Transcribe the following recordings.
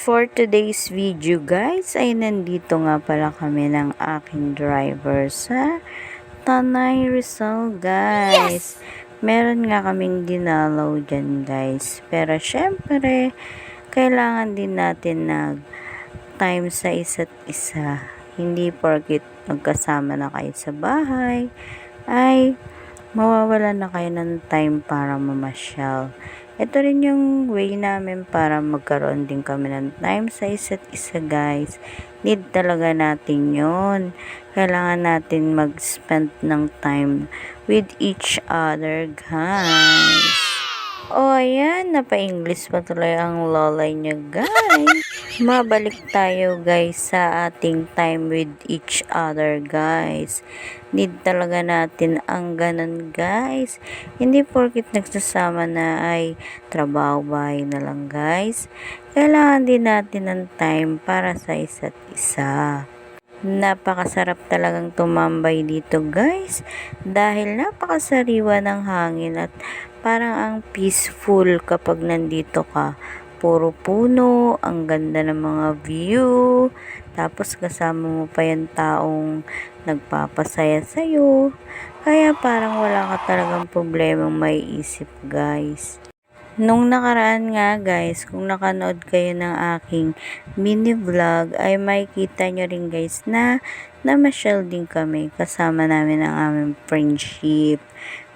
For today's video guys ay nandito nga pala kami ng aking driver sa Tanay Rizal guys. Meron nga kaming dinalaw dyan guys. Pero syempre kailangan din natin time sa isa't isa. Hindi porkit magkasama na kayo sa bahay ay mawawala na kayo ng time para mamasyal. Ito rin yung way namin para magkaroon din kami ng time sa isa't isa guys. Need talaga natin yon. Kailangan natin mag-spend ng time with each other guys. O ayan, napa-English pa tuloy ang lolay niya guys. Mabalik tayo guys sa ating time with each other guys. Need talaga natin ang ganun guys. Hindi porkit nagsasama na ay trabaho bahay na lang guys. Kailangan din natin ng time para sa isa't isa. Napakasarap talagang tumambay dito guys. Dahil napakasariwa ng hangin at parang ang peaceful kapag nandito ka. Puro puno, ang ganda ng mga view, tapos kasama mo pa yung taong nagpapasaya sa'yo, kaya parang wala ka talagang problemang may isip guys. Nung nakaraan nga guys, kung nakanood kayo ng aking mini vlog, ay makikita nyo rin guys na namasyal din kami kasama namin ang aming friendship.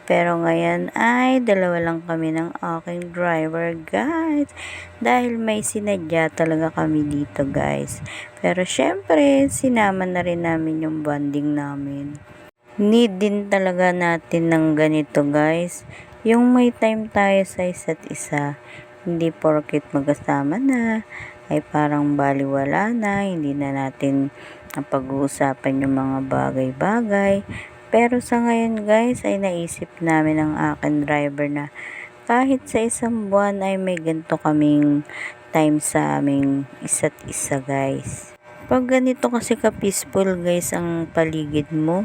Pero ngayon ay dalawa lang kami ng aking driver guys. Dahil may sinadya talaga kami dito guys. Pero syempre, sinama na rin namin yung bonding namin. Need din talaga natin ng ganito guys. Yung may time tayo sa isa't isa. Hindi porket magkasama na ay parang baliwala na. Hindi na natin napag-uusapan yung mga bagay-bagay. Pero sa ngayon guys ay naisip namin ng aking driver na kahit sa isang buwan ay may ganito kaming time sa aming isa't isa guys. Pag ganito kasi ka-peaceful guys ang paligid mo,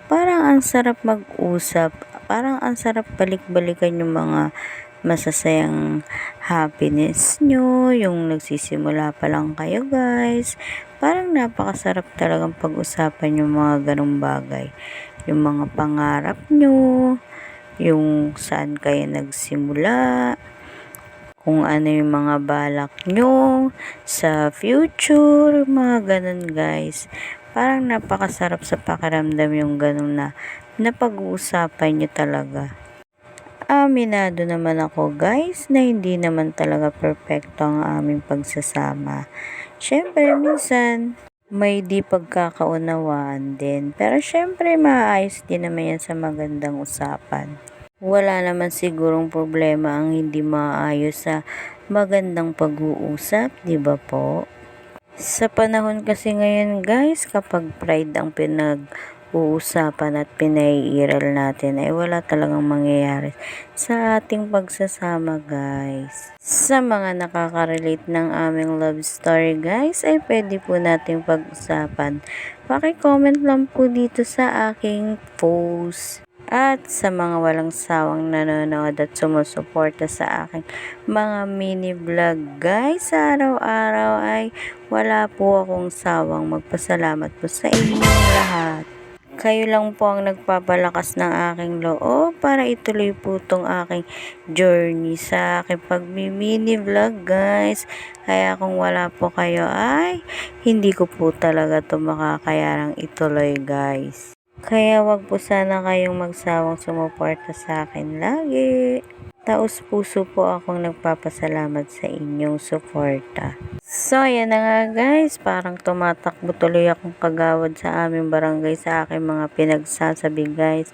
parang ang sarap mag-usap, parang ang sarap balik-balikan yung mga masasayang happiness nyo, yung nagsisimula pa lang kayo guys. Parang napakasarap talagang pag-usapan yung mga ganong bagay. Yung mga pangarap nyo, yung saan kayo nagsimula, kung ano yung mga balak nyo sa future, mga ganun guys. Parang napakasarap sa pakiramdam yung ganun na napag-uusapan nyo talaga. Aminado naman ako guys na hindi naman talaga perfecto ang aming pagsasama. Syempre minsan may di pagkakaunawaan din. Pero syempre maayos din naman yan sa magandang usapan. Wala naman sigurong problema ang hindi maayos sa magandang pag-uusap, di ba po? Sa panahon kasi ngayon guys, kapag pride ang pinag-uusapan at pinaiiral natin ay wala talagang mangyayari sa ating pagsasama guys. Sa mga nakaka-relate ng aming love story guys ay pwede po nating pag-usapan. Paki-comment lang po dito sa aking post. At sa mga walang sawang nanonood at sumusuporta sa aking mga mini vlog guys, sa araw-araw ay wala po akong sawang magpasalamat po sa inyong lahat. Kayo lang po ang nagpapalakas ng aking loob para ituloy po itong aking journey sa aking pag-mini vlog guys. Kaya kung wala po kayo ay hindi ko po talaga ito makakayarang ituloy guys. Kaya wag po sana kayong magsawang sumuporta sa akin lagi. Taos puso po akong nagpapasalamat sa inyong suporta. So, yan na nga guys. Parang tumatakbo tuloy akong kagawad sa aming barangay sa aking mga pinagsasabi guys.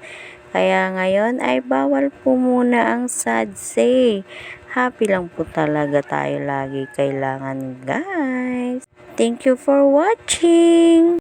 Kaya ngayon ay bawal po muna ang sad say. Happy lang po talaga tayo lagi kailangan guys. Thank you for watching!